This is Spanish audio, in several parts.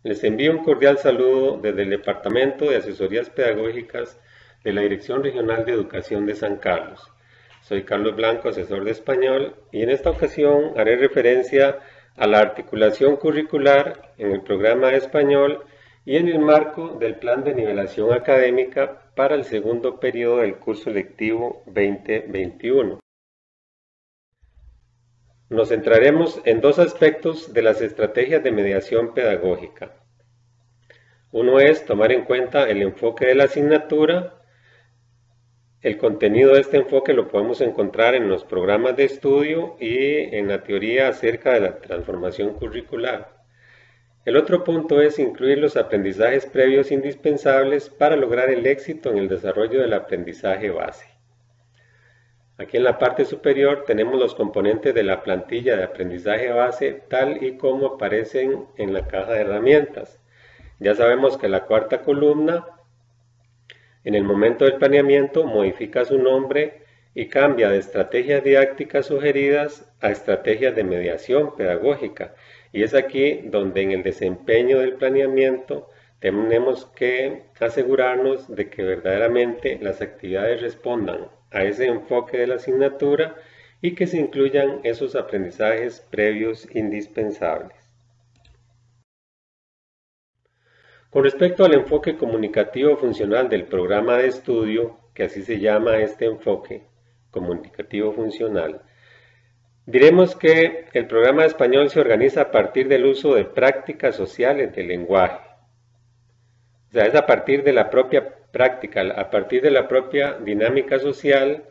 Les envío un cordial saludo desde el Departamento de Asesorías Pedagógicas de la Dirección Regional de Educación de San Carlos. Soy Carlos Blanco, asesor de español, y en esta ocasión haré referencia a la articulación curricular en el programa de español y en el marco del Plan de Nivelación Académica para el segundo periodo del curso lectivo 2021. Nos centraremos en dos aspectos de las estrategias de mediación pedagógica. Uno es tomar en cuenta el enfoque de la asignatura. El contenido de este enfoque lo podemos encontrar en los programas de estudio y en la teoría acerca de la transformación curricular. El otro punto es incluir los aprendizajes previos indispensables para lograr el éxito en el desarrollo del aprendizaje base. Aquí en la parte superior tenemos los componentes de la plantilla de aprendizaje base tal y como aparecen en la caja de herramientas. Ya sabemos que la cuarta columna, en el momento del planeamiento, modifica su nombre y cambia de estrategias didácticas sugeridas a estrategias de mediación pedagógica. Y es aquí donde en el desempeño del planeamiento tenemos que asegurarnos de que verdaderamente las actividades respondan a ese enfoque de la asignatura y que se incluyan esos aprendizajes previos indispensables. Con respecto al enfoque comunicativo funcional del programa de estudio, que así se llama este enfoque, comunicativo funcional, diremos que el programa de español se organiza a partir del uso de prácticas sociales del lenguaje. O sea, es a partir de la propia práctica, a partir de la propia dinámica social,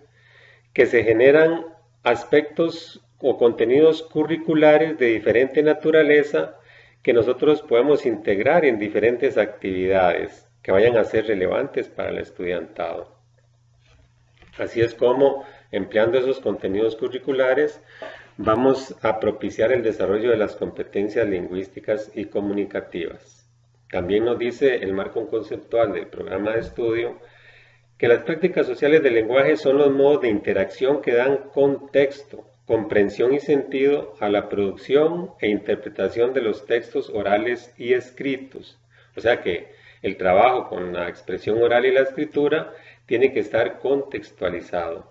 que se generan aspectos o contenidos curriculares de diferente naturaleza que nosotros podemos integrar en diferentes actividades que vayan a ser relevantes para el estudiantado. Así es como, empleando esos contenidos curriculares, vamos a propiciar el desarrollo de las competencias lingüísticas y comunicativas. También nos dice el marco conceptual del programa de estudio que las prácticas sociales del lenguaje son los modos de interacción que dan contexto, comprensión y sentido a la producción e interpretación de los textos orales y escritos. O sea que el trabajo con la expresión oral y la escritura tiene que estar contextualizado,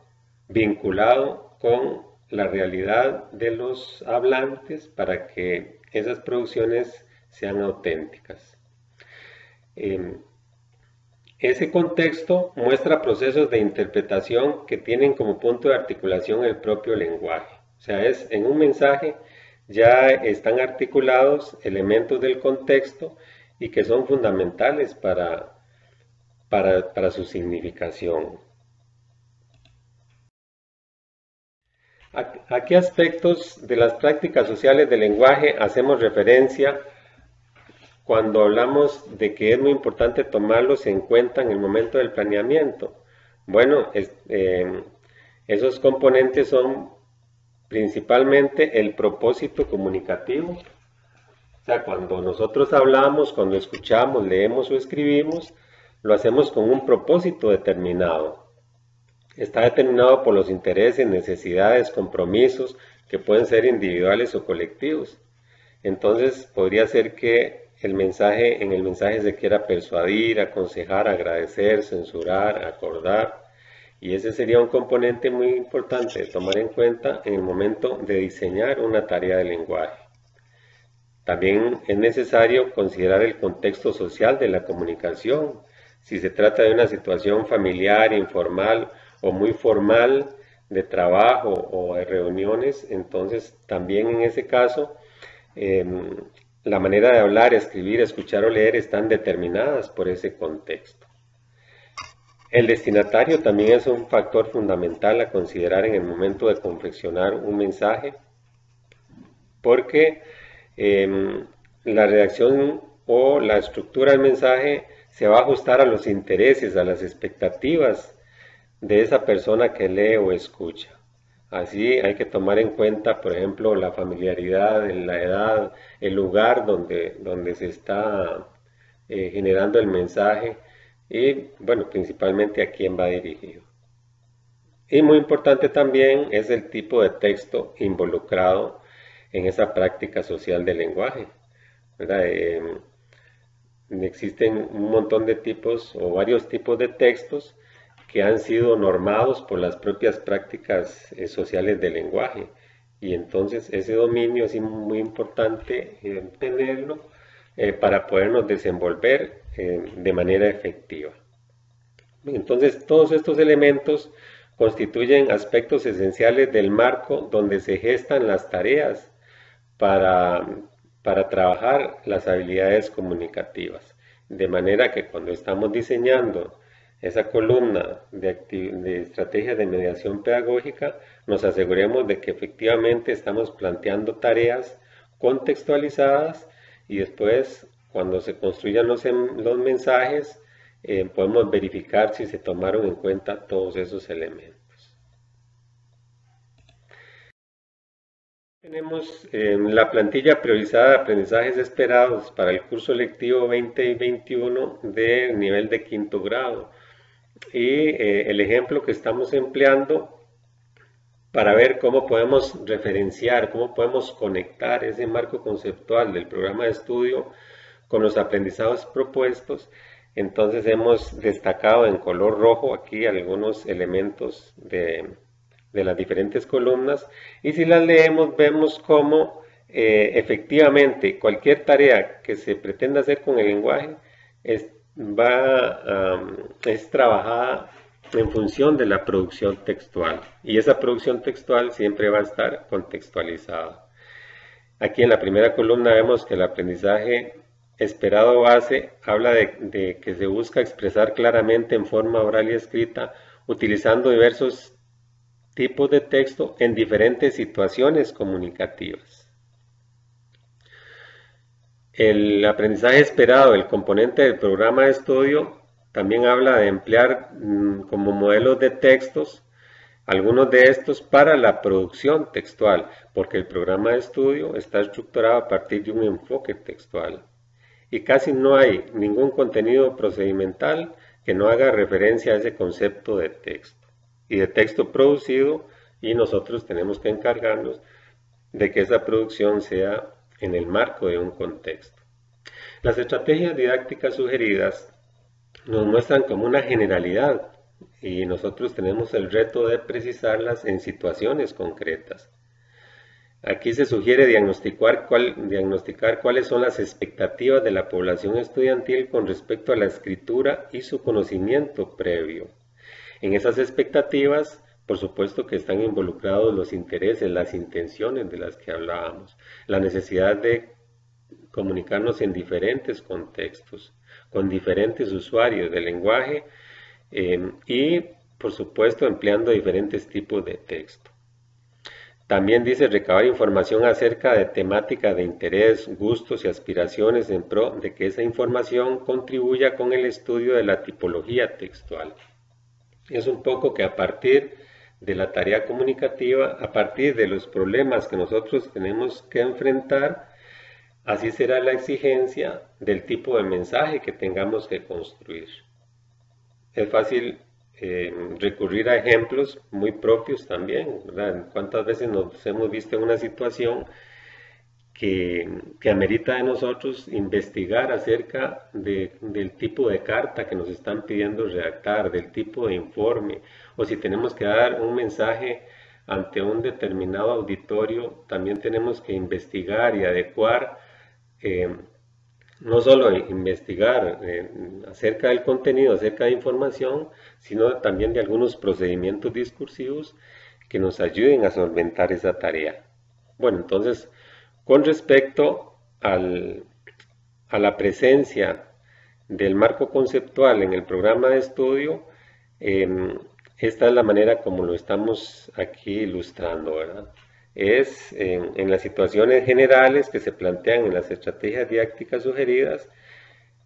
vinculado con la realidad de los hablantes para que esas producciones sean auténticas. Ese contexto muestra procesos de interpretación que tienen como punto de articulación el propio lenguaje. O sea, en un mensaje ya están articulados elementos del contexto y que son fundamentales para su significación. ¿A qué aspectos de las prácticas sociales del lenguaje hacemos referencia cuando hablamos de que es muy importante tomarlos en cuenta en el momento del planeamiento? Bueno, esos componentes son principalmente el propósito comunicativo. O sea, cuando nosotros hablamos, cuando escuchamos, leemos o escribimos, lo hacemos con un propósito determinado. Está determinado por los intereses, necesidades, compromisos que pueden ser individuales o colectivos. Entonces, podría ser que en el mensaje se quiera persuadir, aconsejar, agradecer, censurar, acordar, y ese sería un componente muy importante de tomar en cuenta en el momento de diseñar una tarea de lenguaje. También es necesario considerar el contexto social de la comunicación. Si se trata de una situación familiar, informal o muy formal, de trabajo o de reuniones, entonces también en ese caso la manera de hablar, escribir, escuchar o leer están determinadas por ese contexto. El destinatario también es un factor fundamental a considerar en el momento de confeccionar un mensaje, porque la redacción o la estructura del mensaje se va a ajustar a los intereses, a las expectativas de esa persona que lee o escucha. Así hay que tomar en cuenta, por ejemplo, la familiaridad, la edad, el lugar donde se está generando el mensaje y, bueno, principalmente a quién va dirigido. Y muy importante también es el tipo de texto involucrado en esa práctica social del lenguaje, ¿verdad? existen un montón de tipos o varios tipos de textos que han sido normados por las propias prácticas sociales del lenguaje. Y entonces ese dominio es muy importante tenerlo para podernos desenvolver de manera efectiva. Entonces todos estos elementos constituyen aspectos esenciales del marco donde se gestan las tareas para, para trabajar las habilidades comunicativas. De manera que cuando estamos diseñando esa columna de estrategias de mediación pedagógica, nos aseguremos de que efectivamente estamos planteando tareas contextualizadas y después, cuando se construyan los mensajes, podemos verificar si se tomaron en cuenta todos esos elementos. Tenemos la plantilla priorizada de aprendizajes esperados para el curso lectivo 2021 de nivel de quinto grado. Y el ejemplo que estamos empleando para ver cómo podemos referenciar, cómo podemos conectar ese marco conceptual del programa de estudio con los aprendizajes propuestos. Entonces hemos destacado en color rojo aquí algunos elementos de las diferentes columnas, y si las leemos vemos cómo efectivamente cualquier tarea que se pretenda hacer con el lenguaje es trabajada en función de la producción textual, y esa producción textual siempre va a estar contextualizada. Aquí en la primera columna vemos que el aprendizaje esperado base habla de que se busca expresar claramente en forma oral y escrita utilizando diversos tipos de texto en diferentes situaciones comunicativas. El aprendizaje esperado, el componente del programa de estudio, también habla de emplear como modelos de textos algunos de estos para la producción textual, porque el programa de estudio está estructurado a partir de un enfoque textual. Y casi no hay ningún contenido procedimental que no haga referencia a ese concepto de texto y de texto producido, y nosotros tenemos que encargarnos de que esa producción sea en el marco de un contexto. Las estrategias didácticas sugeridas nos muestran como una generalidad y nosotros tenemos el reto de precisarlas en situaciones concretas. Aquí se sugiere diagnosticar cuáles son las expectativas de la población estudiantil con respecto a la escritura y su conocimiento previo. En esas expectativas, por supuesto que están involucrados los intereses, las intenciones de las que hablábamos, la necesidad de comunicarnos en diferentes contextos, con diferentes usuarios del lenguaje y, por supuesto, empleando diferentes tipos de texto. También dice recabar información acerca de temática de interés, gustos y aspiraciones en pro de que esa información contribuya con el estudio de la tipología textual. Es un poco que a partir de la tarea comunicativa, a partir de los problemas que nosotros tenemos que enfrentar, así será la exigencia del tipo de mensaje que tengamos que construir. Es fácil recurrir a ejemplos muy propios también, ¿verdad? ¿Cuántas veces nos hemos visto en una situación que amerita de nosotros investigar acerca del tipo de carta que nos están pidiendo redactar, del tipo de informe, o si tenemos que dar un mensaje ante un determinado auditorio, también tenemos que investigar y adecuar, no solo investigar acerca del contenido, acerca de información, sino también de algunos procedimientos discursivos que nos ayuden a solventar esa tarea. Bueno, entonces, con respecto a la presencia del marco conceptual en el programa de estudio, esta es la manera como lo estamos aquí ilustrando, ¿verdad? Es en las situaciones generales que se plantean en las estrategias didácticas sugeridas,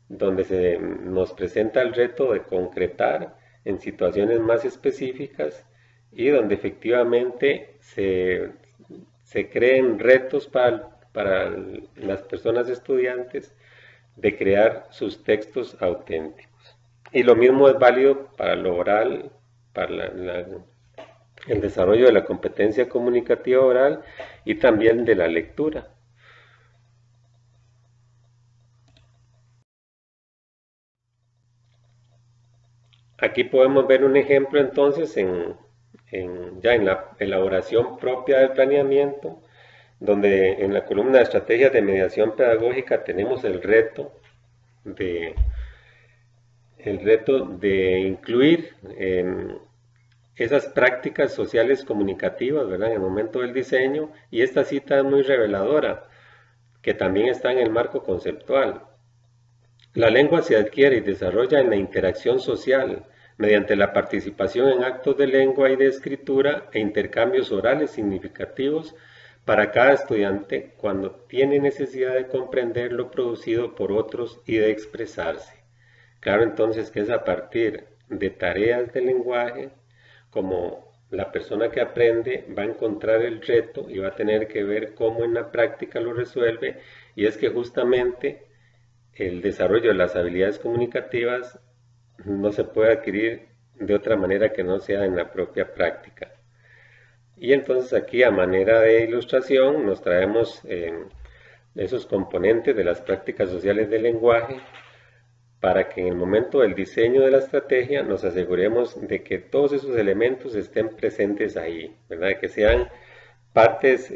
donde se nos presenta el reto de concretar en situaciones más específicas y donde efectivamente se creen retos para las personas estudiantes de crear sus textos auténticos. Y lo mismo es válido para lo oral, para el desarrollo de la competencia comunicativa oral y también de la lectura. Aquí podemos ver un ejemplo entonces ya en la elaboración propia del planeamiento, donde en la columna de estrategias de mediación pedagógica tenemos de, el reto de incluir esas prácticas sociales comunicativas, ¿verdad?, en el momento del diseño, y esta cita es muy reveladora, que también está en el marco conceptual. La lengua se adquiere y desarrolla en la interacción social, mediante la participación en actos de lengua y de escritura e intercambios orales significativos para cada estudiante cuando tiene necesidad de comprender lo producido por otros y de expresarse. Claro, entonces, que es a partir de tareas de lenguaje, como la persona que aprende va a encontrar el reto y va a tener que ver cómo en la práctica lo resuelve, y es que justamente el desarrollo de las habilidades comunicativas no se puede adquirir de otra manera que no sea en la propia práctica. Y entonces aquí, a manera de ilustración, nos traemos esos componentes de las prácticas sociales del lenguaje para que en el momento del diseño de la estrategia nos aseguremos de que todos esos elementos estén presentes ahí, ¿verdad? Que sean partes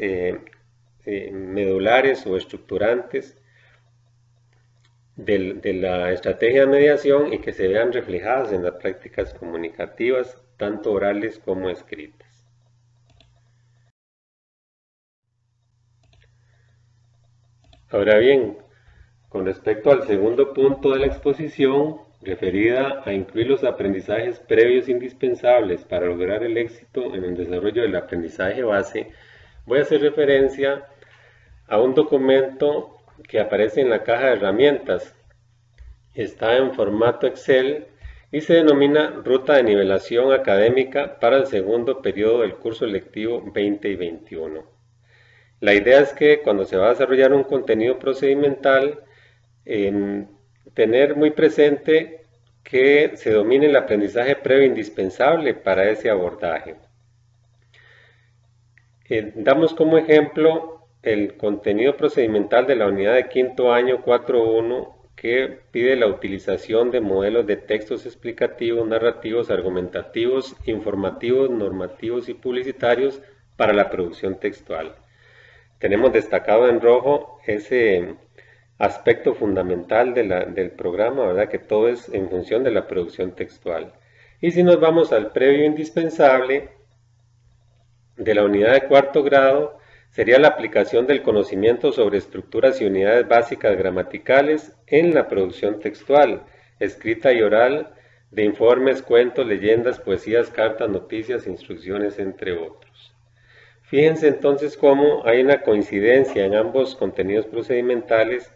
medulares o estructurantes de la estrategia de mediación y que se vean reflejadas en las prácticas comunicativas, tanto orales como escritas. Ahora bien, con respecto al segundo punto de la exposición, referida a incluir los aprendizajes previos indispensables para lograr el éxito en el desarrollo del aprendizaje base, voy a hacer referencia a un documento que aparece en la caja de herramientas. Está en formato Excel y se denomina Ruta de Nivelación Académica para el segundo periodo del curso lectivo 20 y 21. La idea es que cuando se va a desarrollar un contenido procedimental, tener muy presente que se domine el aprendizaje previo indispensable para ese abordaje. Damos como ejemplo el contenido procedimental de la unidad de quinto año 4.1, que pide la utilización de modelos de textos explicativos, narrativos, argumentativos, informativos, normativos y publicitarios para la producción textual. Tenemos destacado en rojo ese aspecto fundamental del programa, ¿verdad?, que todo es en función de la producción textual. Y si nos vamos al previo indispensable de la unidad de cuarto grado, sería la aplicación del conocimiento sobre estructuras y unidades básicas gramaticales en la producción textual, escrita y oral, de informes, cuentos, leyendas, poesías, cartas, noticias, instrucciones, entre otros. Fíjense entonces cómo hay una coincidencia en ambos contenidos procedimentales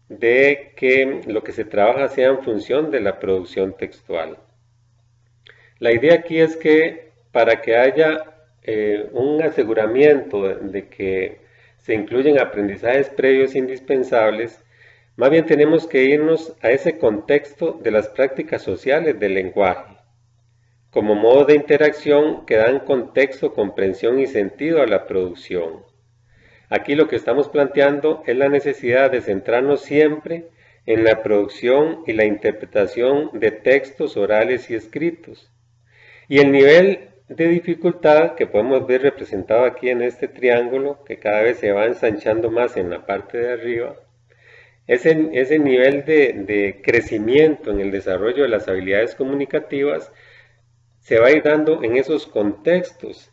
de que lo que se trabaja sea en función de la producción textual. La idea aquí es que para que haya un aseguramiento de que se incluyen aprendizajes previos indispensables, más bien tenemos que irnos a ese contexto de las prácticas sociales del lenguaje, como modo de interacción que dan contexto, comprensión y sentido a la producción. Aquí lo que estamos planteando es la necesidad de centrarnos siempre en la producción y la interpretación de textos orales y escritos. Y el nivel de dificultad que podemos ver representado aquí en este triángulo, que cada vez se va ensanchando más en la parte de arriba, ese nivel de crecimiento en el desarrollo de las habilidades comunicativas se va a ir dando en esos contextos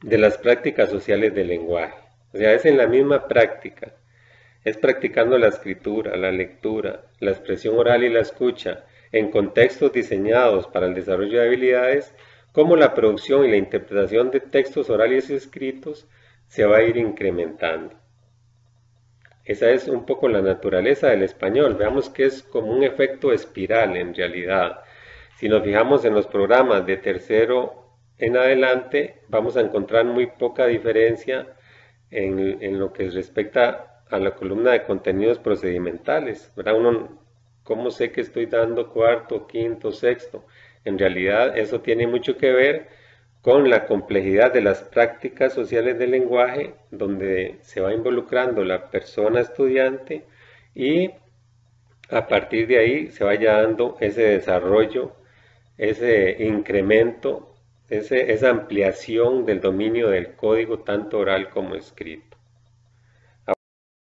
de las prácticas sociales del lenguaje. O sea, es en la misma práctica, es practicando la escritura, la lectura, la expresión oral y la escucha en contextos diseñados para el desarrollo de habilidades, como la producción y la interpretación de textos orales y escritos se va a ir incrementando. Esa es un poco la naturaleza del español. Veamos que es como un efecto espiral en realidad. Si nos fijamos en los programas de tercero en adelante, vamos a encontrar muy poca diferencia en lo que respecta a la columna de contenidos procedimentales, ¿verdad? ¿Cómo sé que estoy dando cuarto, quinto, sexto? En realidad eso tiene mucho que ver con la complejidad de las prácticas sociales del lenguaje, donde se va involucrando la persona estudiante y a partir de ahí se vaya dando ese desarrollo ese incremento, esa ampliación del dominio del código tanto oral como escrito.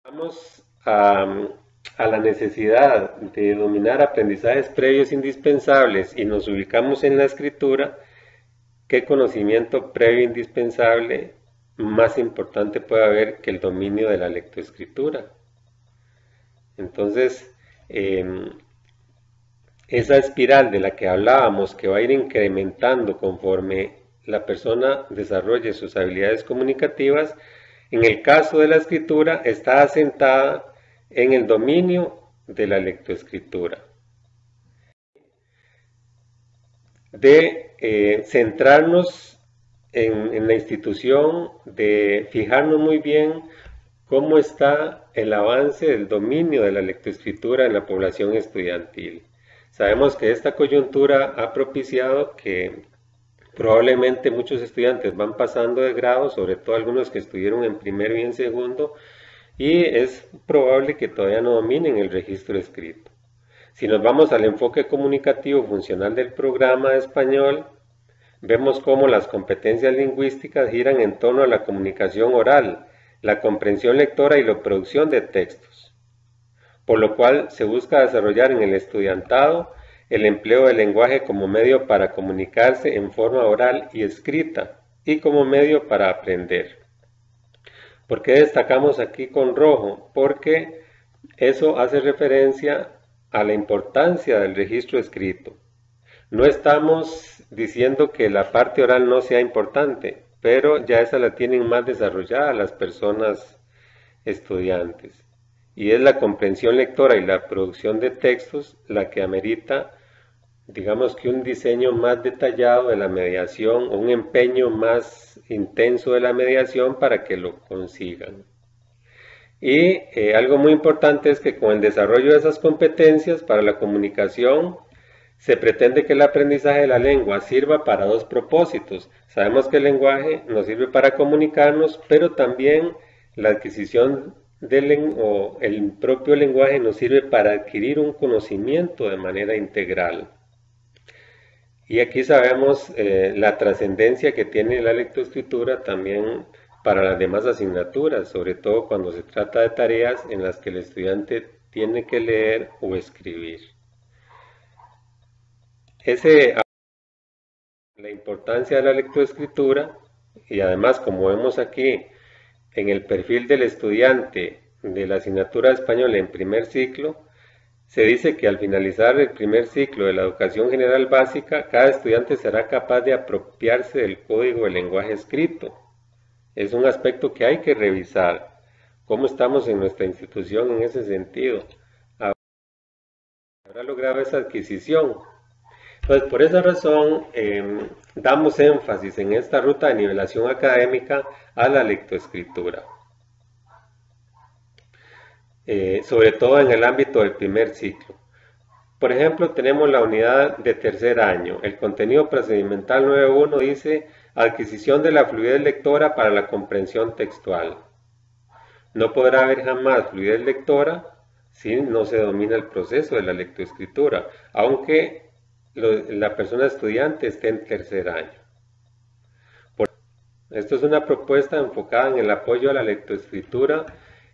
Vamos a la necesidad de dominar aprendizajes previos indispensables y nos ubicamos en la escritura. ¿Qué conocimiento previo indispensable más importante puede haber que el dominio de la lectoescritura? Entonces, esa espiral de la que hablábamos, que va a ir incrementando conforme la persona desarrolle sus habilidades comunicativas, en el caso de la escritura está asentada en el dominio de la lectoescritura. De centrarnos en la institución, de fijarnos muy bien cómo está el avance del dominio de la lectoescritura en la población estudiantil. Sabemos que esta coyuntura ha propiciado que probablemente muchos estudiantes van pasando de grado, sobre todo algunos que estuvieron en primero y en segundo, y es probable que todavía no dominen el registro escrito. Si nos vamos al enfoque comunicativo funcional del programa de español, vemos cómo las competencias lingüísticas giran en torno a la comunicación oral, la comprensión lectora y la producción de textos, por lo cual se busca desarrollar en el estudiantado el empleo del lenguaje como medio para comunicarse en forma oral y escrita y como medio para aprender. ¿Por qué destacamos aquí con rojo? Porque eso hace referencia a la importancia del registro escrito. No estamos diciendo que la parte oral no sea importante, pero ya esa la tienen más desarrollada las personas estudiantes. Y es la comprensión lectora y la producción de textos la que amerita, digamos que un diseño más detallado de la mediación, un empeño más intenso de la mediación para que lo consigan. Y algo muy importante es que con el desarrollo de esas competencias para la comunicación, se pretende que el aprendizaje de la lengua sirva para dos propósitos. Sabemos que el lenguaje nos sirve para comunicarnos, pero también la adquisición o el propio lenguaje nos sirve para adquirir un conocimiento de manera integral. Y aquí sabemos la trascendencia que tiene la lectoescritura también para las demás asignaturas, sobre todo cuando se trata de tareas en las que el estudiante tiene que leer o escribir. La importancia de la lectoescritura, y además como vemos aquí en el perfil del estudiante de la asignatura de español en primer ciclo, se dice que al finalizar el primer ciclo de la educación general básica, cada estudiante será capaz de apropiarse del código del lenguaje escrito. Es un aspecto que hay que revisar. ¿Cómo estamos en nuestra institución en ese sentido? ¿Habrá logrado esa adquisición? Entonces, por esa razón, damos énfasis en esta ruta de nivelación académica a la lectoescritura. Sobre todo en el ámbito del primer ciclo. Por ejemplo, tenemos la unidad de tercer año. El contenido procedimental 9.1 dice adquisición de la fluidez lectora para la comprensión textual. No podrá haber jamás fluidez lectora si no se domina el proceso de la lectoescritura, aunque la persona estudiante esté en tercer año. Esto es una propuesta enfocada en el apoyo a la lectoescritura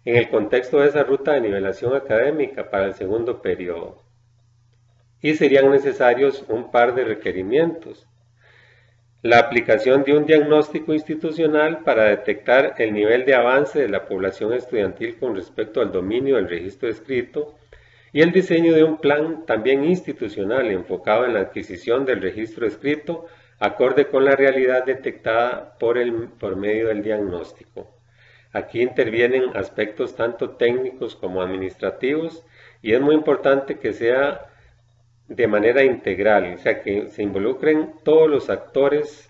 en el contexto de esa ruta de nivelación académica para el segundo periodo. Y serían necesarios un par de requerimientos. La aplicación de un diagnóstico institucional para detectar el nivel de avance de la población estudiantil con respecto al dominio del registro escrito y el diseño de un plan también institucional enfocado en la adquisición del registro escrito acorde con la realidad detectada por medio del diagnóstico. Aquí intervienen aspectos tanto técnicos como administrativos y es muy importante que sea de manera integral, o sea, que se involucren todos los actores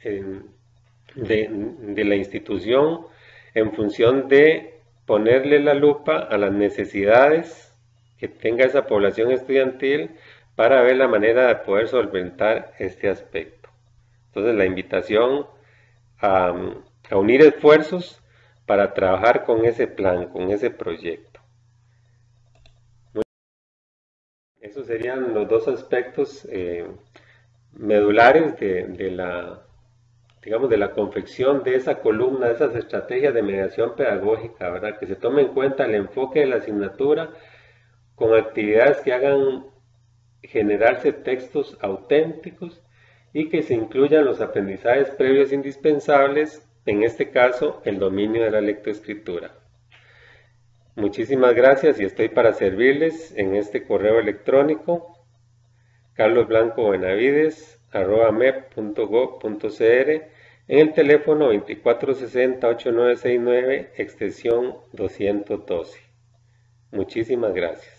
de la institución en función de ponerle la lupa a las necesidades que tenga esa población estudiantil para ver la manera de poder solventar este aspecto. Entonces, la invitación a unir esfuerzos para trabajar con ese plan, con ese proyecto. Eso Esos serían los dos aspectos medulares digamos, de la confección de esa columna, de esas estrategias de mediación pedagógica, ¿verdad? Que se tome en cuenta el enfoque de la asignatura con actividades que hagan generarse textos auténticos y que se incluyan los aprendizajes previos indispensables, en este caso, el dominio de la lectoescritura. Muchísimas gracias y estoy para servirles en este correo electrónico carlosblancobenavides@mep.gov.cr, en el teléfono 2460-8969, extensión 212. Muchísimas gracias.